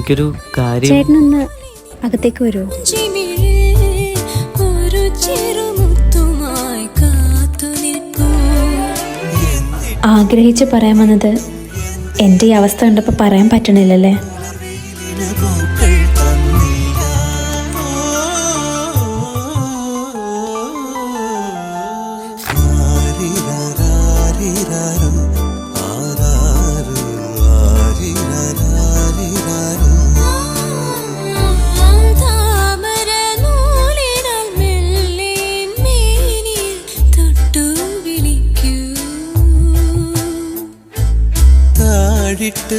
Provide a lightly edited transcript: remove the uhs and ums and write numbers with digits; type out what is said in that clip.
എനിക്കൊരു കാര്യം. ചേട്ടനൊന്ന് അകത്തേക്ക് വരുമോ? ആഗ്രഹിച്ച് പറയാൻ വന്നത് എൻ്റെ ഈ അവസ്ഥ കണ്ടപ്പോൾ പറയാൻ പറ്റണില്ലല്ലേ? ിട്ട്